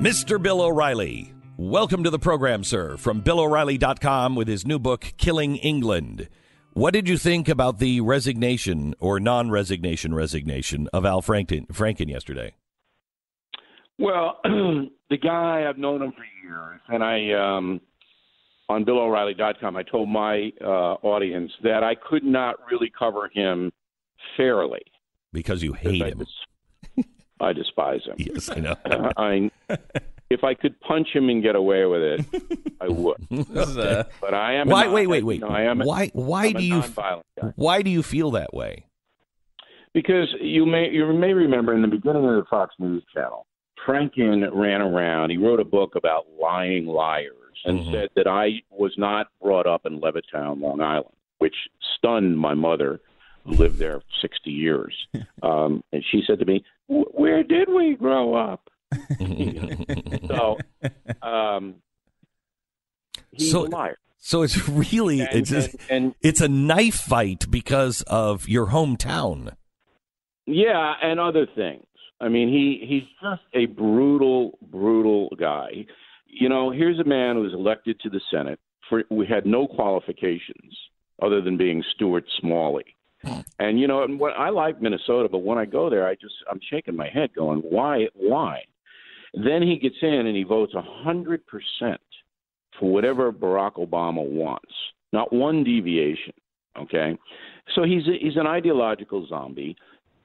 Mr. Bill O'Reilly. Welcome to the program, sir, from BillO'Reilly.com with his new book, Killing England. What did you think about the resignation or non-resignation of Al Franken yesterday? Well, the guy, I've known him for years, and on BillO'Reilly.com, I told my audience that I could not really cover him fairly. Because you hate him. I despise him. Yes, I know. If I could punch him and get away with it, I would. Okay. But I am. Wait. Why do you feel that way? Because you may remember in the beginning of the Fox News channel, Franken ran around. He wrote a book about lying liars and said that I was not brought up in Levittown, Long Island, which stunned my mother, who lived there for 60 years. And she said to me, "Where did we grow up?" So he's a liar. So it's really it's a knife fight because of your hometown. Yeah, and other things. I mean, he's just a brutal guy. You know, here's a man who was elected to the Senate. We had no qualifications other than being Stuart Smalley. And, you know, I like Minnesota, but when I go there, I'm shaking my head going, why? Then he gets in and he votes 100% for whatever Barack Obama wants, not one deviation, okay? So he's an ideological zombie,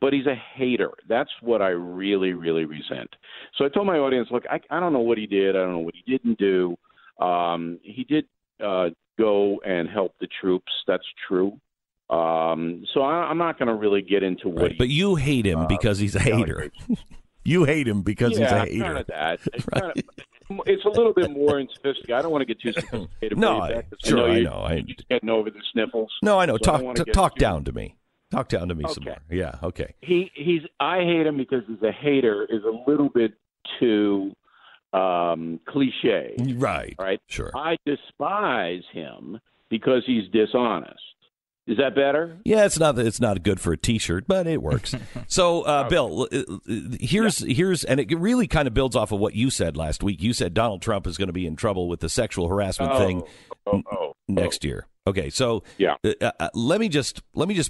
but he's a hater. That's what I really, really resent. So I told my audience, look, I don't know what he did. I don't know what he didn't do. He did go and help the troops. That's true. So I'm not going to really get into what. Right, but you hate him because he's a hater. You hate him because he's a hater. Kind of that. It's a little bit more sophisticated. I don't want to get too sophisticated. No, I know. You're getting over the sniffles. No, I know. So talk down to me. Talk down to me some more. Yeah, okay. I hate him because he's a hater is a little bit too cliche. Right. Sure. I despise him because he's dishonest. Is that better? Yeah, it's not good for a T-shirt, but it works. So, Bill, here's and it really kind of builds off of what you said last week. You said Donald Trump is going to be in trouble with the sexual harassment thing next year. Okay, so let me just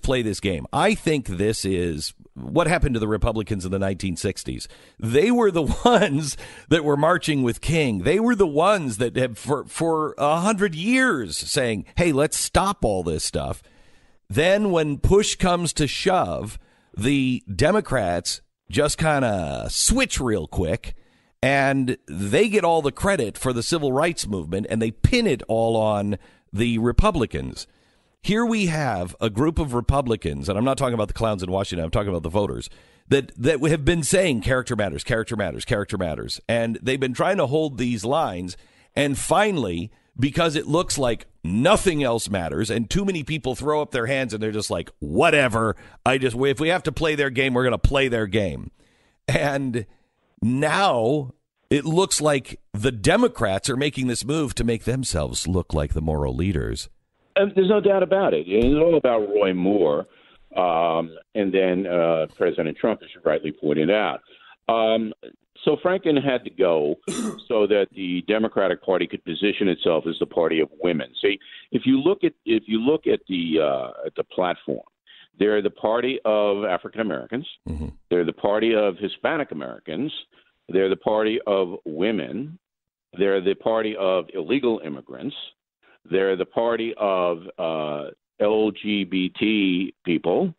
play this game. I think this is what happened to the Republicans in the 1960s. They were the ones that were marching with King. They were the ones that have for 100 years saying, "Hey, let's stop all this stuff." Then when push comes to shove, the Democrats just kind of switch real quick, and they get all the credit for the civil rights movement, and they pin it all on the Republicans. Here we have a group of Republicans, and I'm not talking about the clowns in Washington, I'm talking about the voters, that have been saying character matters, and they've been trying to hold these lines, and finally, because it looks like nothing else matters and too many people throw up their hands and they're just like, whatever, if we have to play their game, we're going to play their game. And now it looks like the Democrats are making this move to make themselves look like the moral leaders. There's no doubt about it. It's all about Roy Moore and then President Trump, as you rightly pointed out. So Franken had to go so that the Democratic Party could position itself as the party of women. See, if you look at the platform, they're the party of African Americans, they're the party of Hispanic Americans, they're the party of women, they're the party of illegal immigrants, they're the party of LGBT people,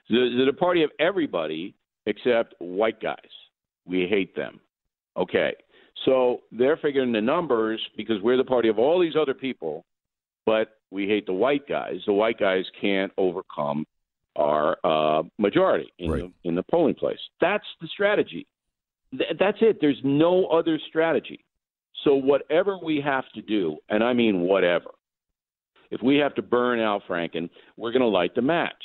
they're the party of everybody except white guys. We hate them. Okay. So they're figuring the numbers because we're the party of all these other people, but we hate the white guys. The white guys can't overcome our majority in the polling place. That's the strategy. That's it. There's no other strategy. So whatever we have to do, and I mean whatever, if we have to burn Al Franken, we're going to light the match.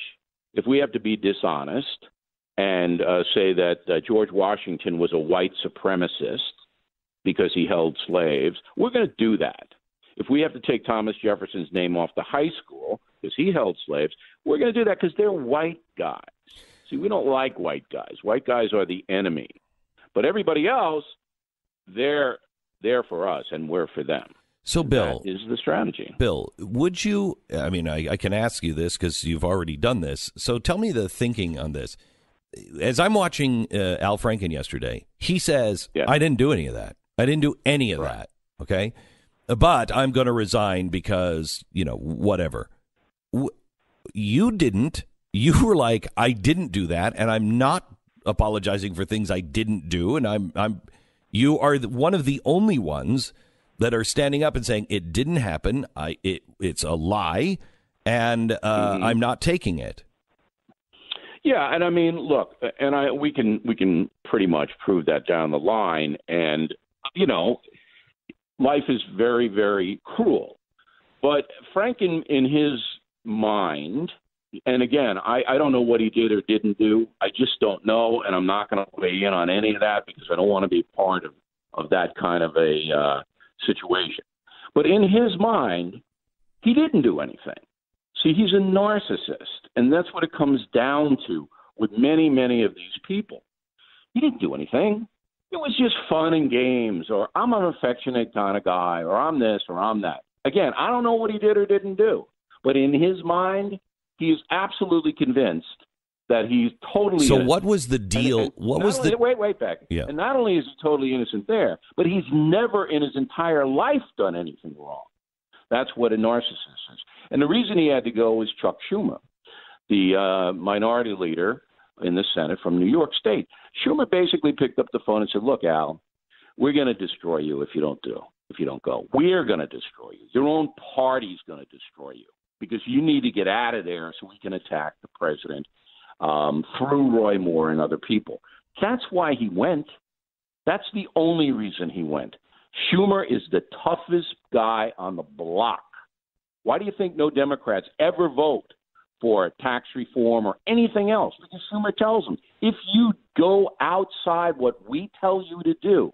If we have to be dishonest and say that George Washington was a white supremacist because he held slaves, we're going to do that. If we have to take Thomas Jefferson's name off the high school because he held slaves, we're going to do that because they're white guys. See, we don't like white guys. White guys are the enemy. But everybody else, they're there for us and we're for them. So, Bill, that is the strategy. Bill, would you, I mean, I can ask you this because you've already done this. So tell me the thinking on this. As I'm watching Al Franken yesterday, he says, I didn't do any of that. I didn't do any of that. Okay. But I'm going to resign because, whatever. You didn't. You were like, I didn't do that. And I'm not apologizing for things I didn't do. And you are one of the only ones that are standing up and saying it didn't happen. It's a lie, and I'm not taking it. Yeah, and I mean, look, and we can pretty much prove that down the line. And life is very, very cruel. But Franken, in his mind, and again, I don't know what he did or didn't do. I just don't know, and I'm not going to weigh in on any of that because I don't want to be part of that kind of a situation. But in his mind, he didn't do anything. See, he's a narcissist, and that's what it comes down to with many, many of these people. He didn't do anything. It was just fun and games, or I'm an affectionate kind of guy, or I'm this, or I'm that. Again, I don't know what he did or didn't do, but in his mind, he is absolutely convinced that he's totally innocent. What was the deal? Wait, Beck. Yeah. And not only is he totally innocent there, but he's never in his entire life done anything wrong. That's what a narcissist is. And the reason he had to go was Chuck Schumer, the minority leader in the Senate from New York State. Schumer basically picked up the phone and said, look, Al, we're going to destroy you if you don't go. We're going to destroy you. Your own party's going to destroy you because you need to get out of there so we can attack the president through Roy Moore and other people. That's why he went. That's the only reason he went. Schumer is the toughest guy on the block. Why do you think no Democrats ever vote for tax reform or anything else? Because Schumer tells them, if you go outside what we tell you to do,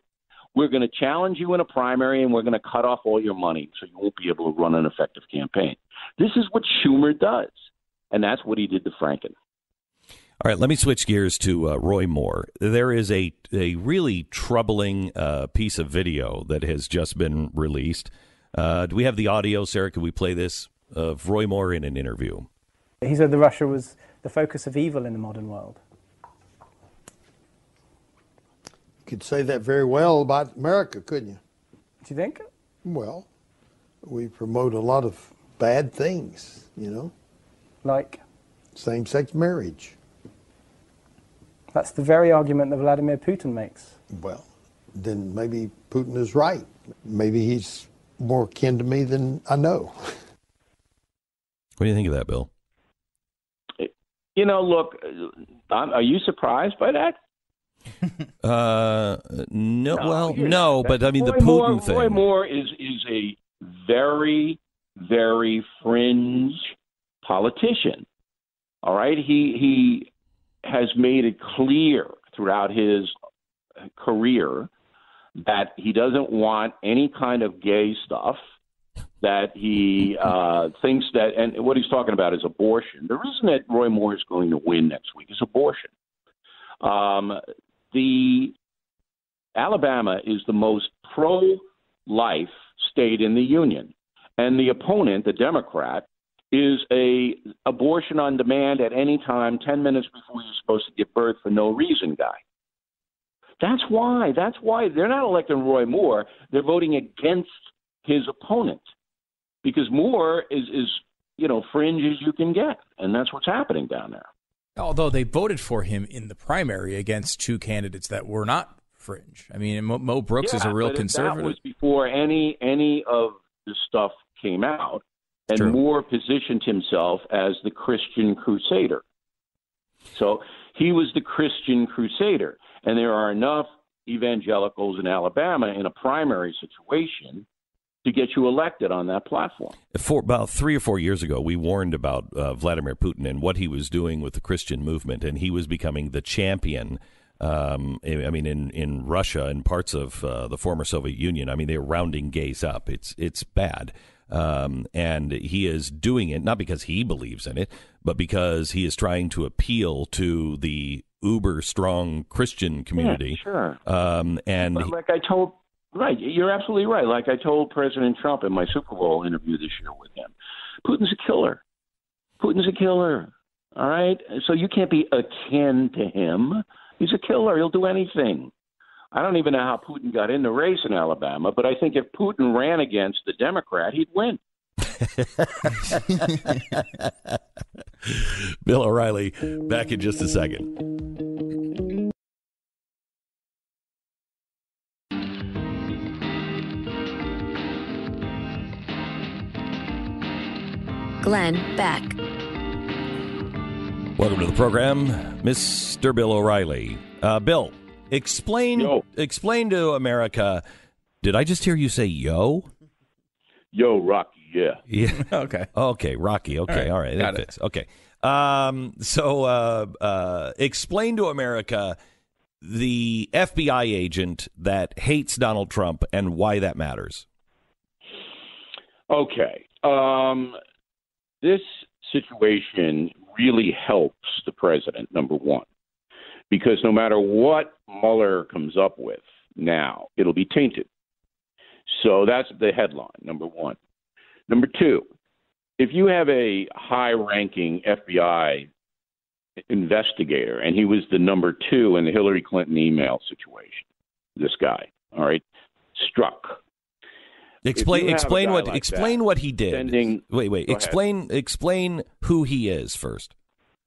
we're going to challenge you in a primary and we're going to cut off all your money so you won't be able to run an effective campaign. This is what Schumer does, and that's what he did to Franken. All right, let me switch gears to Roy Moore. There is a really troubling piece of video that has just been released. Do we have the audio, Sarah? Could we play this of Roy Moore in an interview? He said that Russia was the focus of evil in the modern world. You could say that very well about America, couldn't you? Do you think? Well, we promote a lot of bad things, Like? Same-sex marriage. That's the very argument that Vladimir Putin makes. Well, then maybe Putin is right. Maybe he's more kin to me than I know. What do you think of that, Bill? Look, are you surprised by that? No, but I mean the Putin thing. Roy Moore is a very, very fringe politician. All right, he has made it clear throughout his career that he doesn't want any kind of gay stuff, that he thinks that, and what he's talking about is abortion. The reason that Roy Moore is going to win next week is abortion. The Alabama is the most pro-life state in the union, and the opponent, the Democrat, is a abortion on demand at any time, 10 minutes before you're supposed to give birth for no reason guy. That's why they're not electing Roy Moore. They're voting against his opponent because Moore is fringe as you can get, and that's what's happening down there. Although they voted for him in the primary against two candidates that were not fringe. I mean, Mo Brooks is a real conservative. That was before any of the stuff came out, and True. Moore positioned himself as the Christian crusader. So he was the Christian crusader, and there are enough evangelicals in Alabama in a primary situation to get you elected on that platform. About 3 or 4 years ago, we warned about Vladimir Putin and what he was doing with the Christian movement, and he was becoming the champion. In Russia and parts of the former Soviet Union, they were rounding gays up. It's bad. And he is doing it not because he believes in it, but because he is trying to appeal to the uber strong Christian community. Yeah, sure. And but like I told Right. You're absolutely right. Like I told President Trump in my Super Bowl interview this year with him, Putin's a killer. Putin's a killer. All right. So you can't be akin to him. He's a killer. He'll do anything. I don't even know how Putin got in the race in Alabama, but I think if Putin ran against the Democrat, he'd win. Bill O'Reilly, back in just a second. Glenn Beck. Welcome to the program, Mr. Bill O'Reilly. Bill, explain to America. Did I just hear you say yo? Yo, Rocky, yeah. Yeah. Okay, Rocky. Okay, all right. That fits. Okay. So explain to America the FBI agent that hates Donald Trump and why that matters. Okay. This situation really helps the president, number one, because no matter what Mueller comes up with now, it'll be tainted. So that's the headline, number one. Number two, if you have a high-ranking FBI investigator, and he was the number two in the Hillary Clinton email situation, this guy, all right, Strzok. Explain what he did. Wait. Explain who he is first.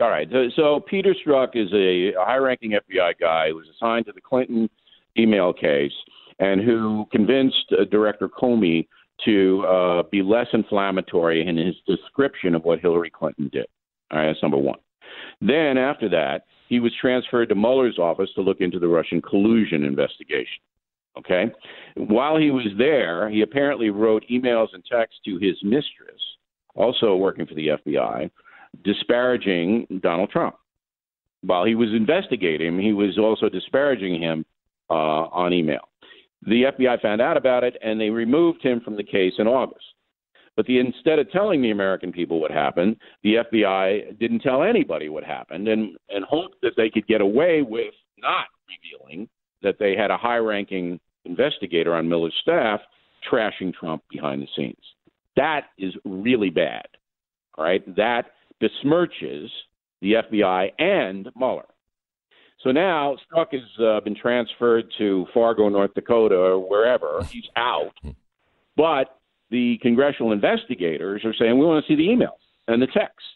All right. So Peter Strzok is a high-ranking FBI guy who was assigned to the Clinton email case and who convinced Director Comey to be less inflammatory in his description of what Hillary Clinton did. All right, that's number one. Then after that, he was transferred to Mueller's office to look into the Russian collusion investigation. Okay. While he was there, he apparently wrote emails and texts to his mistress, also working for the FBI, disparaging Donald Trump. While he was investigating him, he was also disparaging him on email. The FBI found out about it, and they removed him from the case in August. But instead of telling the American people what happened, the FBI didn't tell anybody what happened and hoped that they could get away with not revealing that they had a high-ranking investigator on Mueller's staff trashing Trump behind the scenes. That is really bad, all right? That besmirches the FBI and Mueller. So now Strzok has been transferred to Fargo, North Dakota, or wherever. He's out. But the congressional investigators are saying, we want to see the emails and the texts.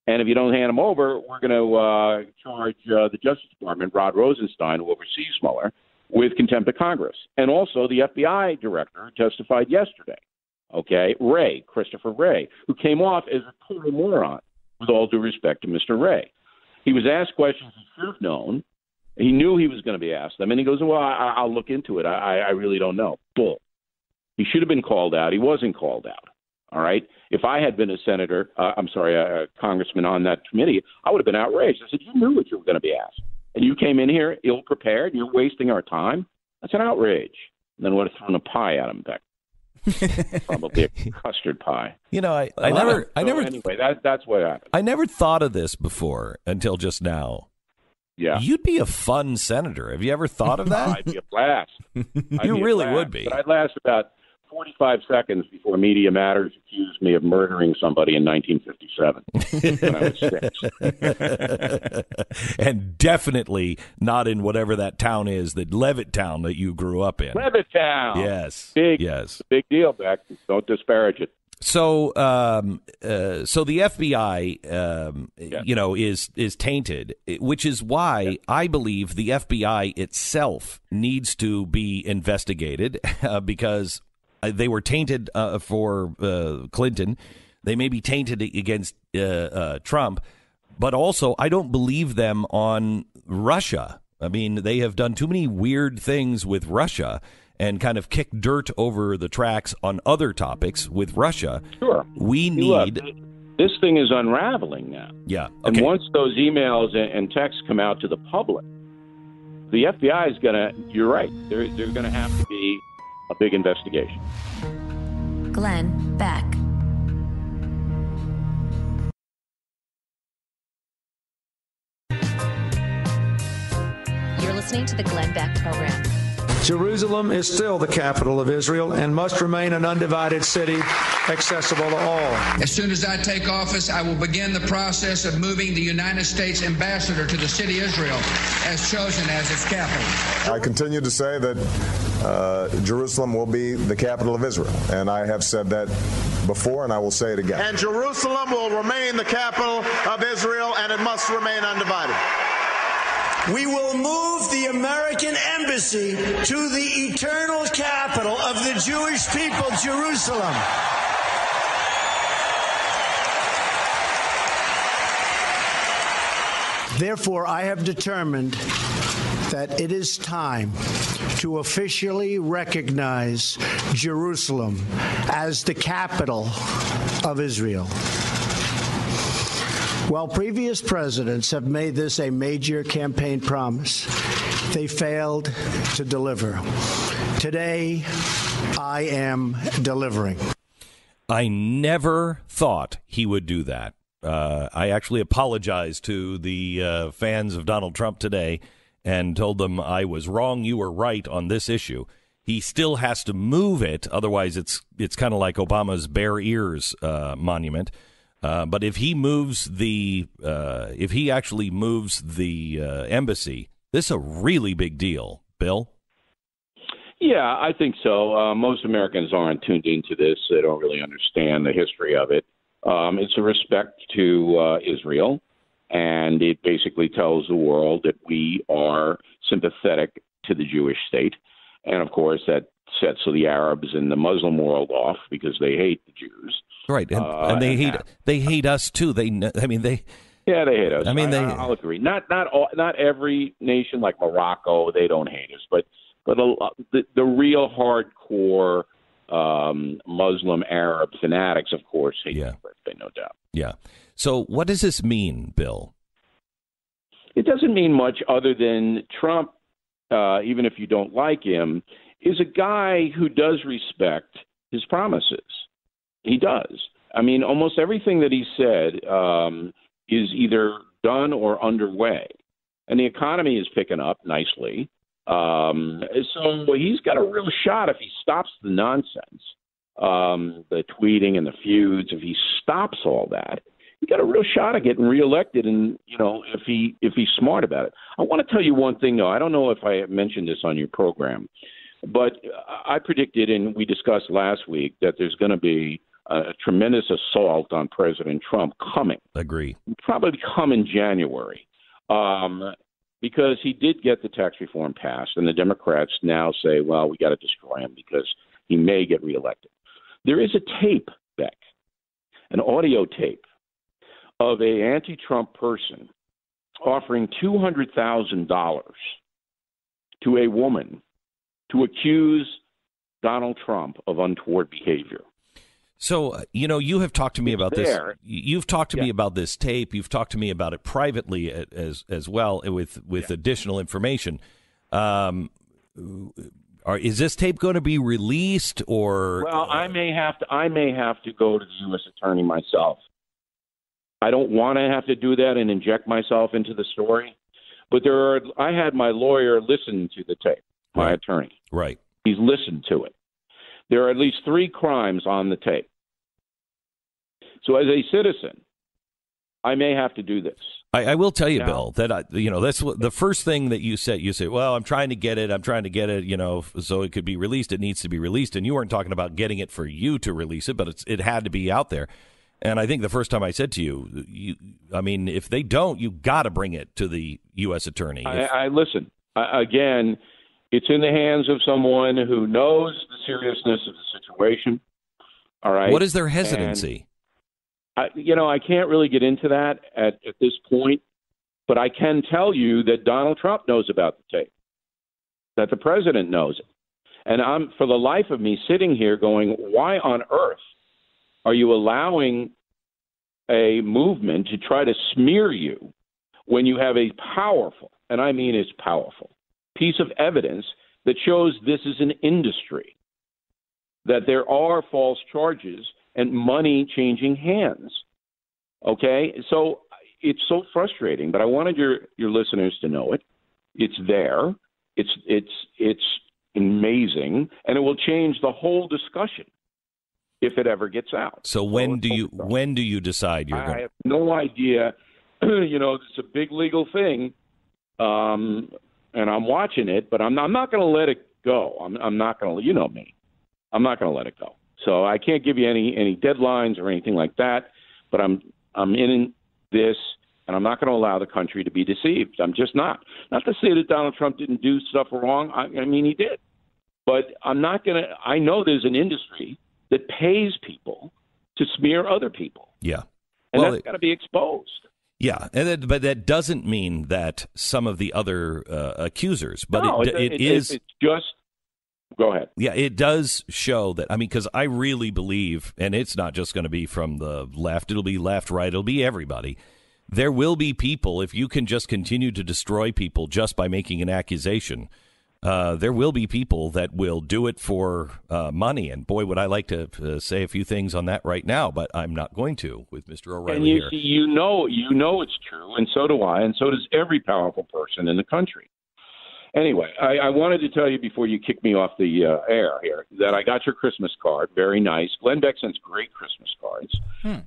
And if you don't hand them over, we're going to charge the Justice Department, Rod Rosenstein, who oversees Mueller, with contempt of Congress. And also the FBI director testified yesterday, okay, Christopher Wray, who came off as a total moron, with all due respect to Mr. Wray. He was asked questions he should have known. He knew he was going to be asked them. And he goes, well, I'll look into it. I really don't know. Bull. He should have been called out. He wasn't called out. All right. If I had been a congressman on that committee, I would have been outraged. I said, you knew what you were going to be asked. And you came in here ill-prepared. You're wasting our time. That's an outrage. And then would have thrown a pie at him back. Probably a custard pie. You know, I never. Anyway, that's what happened. I never thought of this before until just now. Yeah, you'd be a fun senator. Have you ever thought of that? I'd be a blast. You really would be. But I'd last about 45 seconds before Media Matters accused me of murdering somebody in 1957 when I was 6. And definitely not in whatever that town is, the Levittown that you grew up in. Levittown. Yes. Big deal, Beck. Don't disparage it. So, so the FBI, is tainted, which is why I believe the FBI itself needs to be investigated because they were tainted for Clinton. They may be tainted against Trump, but also I don't believe them on Russia. I mean, they have done too many weird things with Russia and kind of kick dirt over the tracks on other topics with Russia. Sure. We need... This thing is unraveling now. Yeah. Okay. And once those emails and texts come out to the public, the FBI is going to... You're right. There's going to have to be a big investigation. Glenn Beck. You're listening to the Glenn Beck Program. Jerusalem is still the capital of Israel and must remain an undivided city accessible to all. As soon as I take office, I will begin the process of moving the United States ambassador to the city of Israel as chosen as its capital. I continue to say that Jerusalem will be the capital of Israel, and I have said that before, and I will say it again. And Jerusalem will remain the capital of Israel, and it must remain undivided. We will move the American embassy to the eternal capital of the Jewish people, Jerusalem. Therefore, I have determined that it is time to officially recognize Jerusalem as the capital of Israel. While previous presidents have made this a major campaign promise, they failed to deliver. Today, I am delivering. I never thought he would do that. I actually apologized to the fans of Donald Trump today and told them I was wrong, you were right on this issue. He still has to move it, otherwise it's kind of like Obama's bare ears monument. But if he moves if he actually moves the embassy, this is a really big deal, Bill. Yeah, I think so. Most Americans aren't tuned into this. They don't really understand the history of it. It's a respect to Israel, and it basically tells the world that we are sympathetic to the Jewish state. And, of course, that sets the Arabs and the Muslim world off because they hate the Jews. Right, and they hate us too. They hate us. I mean, I'll agree. Not every nation like Morocco, they don't hate us, but the real hardcore Muslim Arab fanatics, of course, hate the birthday, no doubt. Yeah. So, what does this mean, Bill? It doesn't mean much other than Trump, even if you don't like him, is a guy who does respect his promises. He does. I mean, almost everything that he said is either done or underway. And the economy is picking up nicely. So he's got a real shot if he stops the nonsense, the tweeting and the feuds. If he stops all that, he's got a real shot at getting reelected. And, if he's smart about it. I want to tell you one thing, though. I don't know if I mentioned this on your program, but I predicted, and we discussed last week, that there's going to be a tremendous assault on President Trump coming. Agree. Probably come in January, because he did get the tax reform passed, and the Democrats now say, well, we got to destroy him because he may get reelected. There is a tape, Beck, an audio tape of a anti-Trump person offering $200,000 to a woman to accuse Donald Trump of untoward behavior. So, you have talked to me about this. You've talked to me about this tape. You've talked to me about it privately as well with additional information. Is this tape going to be released or? Well, I may have to go to the U.S. attorney myself. I don't want to have to do that and inject myself into the story. But I had my lawyer listen to the tape, my attorney. Right. He's listened to it. There are at least 3 crimes on the tape. So as a citizen, I may have to do this. I will tell you, now, Bill, that that's the first thing that you said. You say, well, I'm trying to get it, so it could be released. It needs to be released. And you weren't talking about getting it for you to release it, but it had to be out there. And I think the first time I said to you, if they don't, you got to bring it to the U.S. attorney. I listen. Again, it's in the hands of someone who knows the seriousness of the situation. All right. What is their hesitancy? I can't really get into that at this point, but I can tell you that Donald Trump knows about the tape, that the president knows it. And I'm, for the life of me, sitting here going, why on earth are you allowing a movement to try to smear you when you have a powerful, and I mean it's powerful, piece of evidence that shows this is an industry, that there are false charges and money changing hands. Okay? So it's so frustrating, but I wanted your listeners to know it. It's there. It's amazing, and it will change the whole discussion if it ever gets out. So when do you decide you're going? I have no idea. It's a big legal thing, and I'm watching it, but I'm not going to let it go. I'm not going to. You know me. I'm not going to let it go. So I can't give you any deadlines or anything like that. But I'm in this, and I'm not going to allow the country to be deceived. I'm just not. Not to say that Donald Trump didn't do stuff wrong. I mean, he did. But I'm not going to. I know there's an industry that pays people to smear other people. Yeah. And that's got to be exposed. Yeah, but that doesn't mean that some of the other accusers. But no, it's just. Go ahead. Yeah, it does show that. I mean, because I really believe, and it's not just going to be from the left. It'll be left, right. It'll be everybody. There will be people, if you can just continue to destroy people just by making an accusation, there will be people that will do it for money. And boy, would I like to say a few things on that right now, but I'm not going to with Mr. O'Reilly and here. You know it's true, and so do I, and so does every powerful person in the country. Anyway, I wanted to tell you before you kick me off the air here that I got your Christmas card. Very nice. Glenn Beck sends great Christmas cards.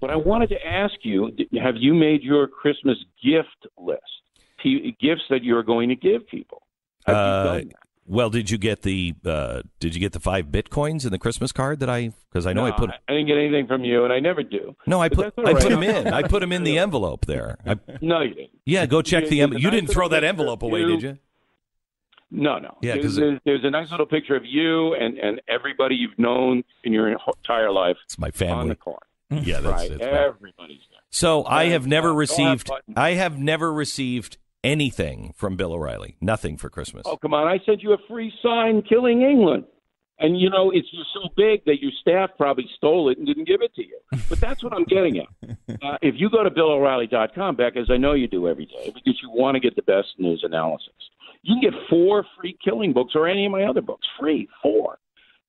But I wanted to ask you, have you made your Christmas gift list? Gifts that you're going to give people? Have you done that? Well, did you get the 5 Bitcoins in the Christmas card that I didn't get anything from you, and I never do. No, I put them in. I put them in the envelope there. No, you didn't. Yeah, go check the envelope. You didn't throw that envelope away, did you? No. Yeah, there's a nice little picture of you and everybody you've known in your entire life. It's my family on the card. Yeah, that's right. Everybody's there. So I have never received anything from Bill O'Reilly. Nothing for Christmas. Oh, come on! I sent you a free sign, "Killing England," and it's just so big that your staff probably stole it and didn't give it to you. But that's what I'm getting at. If you go to BillO'Reilly.com, Beck, as I know you do every day, because you want to get the best news analysis. You can get 4 free killing books or any of my other books. Free, 4.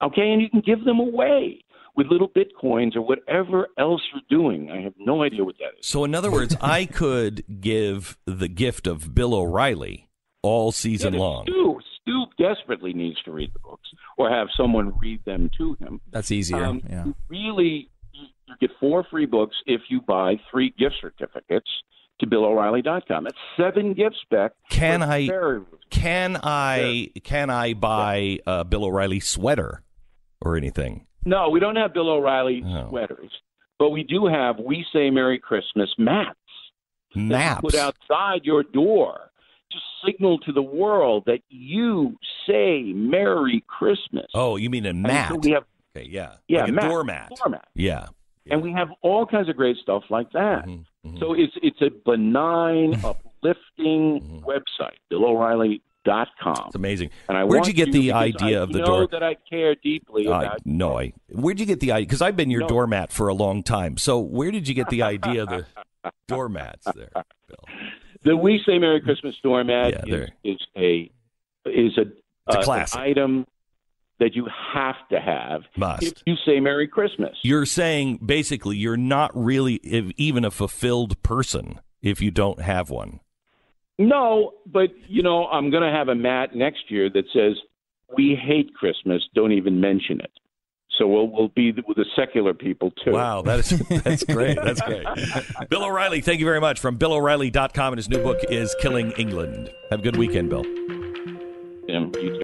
Okay, and you can give them away with little Bitcoins or whatever else you're doing. I have no idea what that is. So in other words, I could give the gift of Bill O'Reilly all season long. Stu desperately needs to read the books or have someone read them to him. That's easier. You get 4 free books if you buy 3 gift certificates to BillO'Reilly.com. That's 7 gifts, Beck. Can I buy a Bill O'Reilly sweater or anything? No, we don't have Bill O'Reilly sweaters, but we do have "We Say Merry Christmas" mats. Maps put outside your door to signal to the world that you say Merry Christmas. Oh, you mean a mat? So we have, okay, yeah, like a doormat. Yeah. And we have all kinds of great stuff like that. Mm-hmm. So it's a benign, uplifting website, BillO'Reilly.com. It's amazing. And where'd you get the idea of the door? I know that I care deeply about. Where'd you get the idea? Because I've been your doormat for a long time. So where did you get the idea of the doormats there, Bill? The "We Say Merry Christmas" doormat is a classic. an item that you have to have if you say Merry Christmas. You're saying basically you're not really even a fulfilled person if you don't have one. No, but I'm going to have a mat next year that says "We hate Christmas, don't even mention it." So we'll be with the secular people too. Wow, that's great. That's great. Bill O'Reilly, thank you very much. From BillO'Reilly.com, and his new book is "Killing England." Have a good weekend, Bill. You too.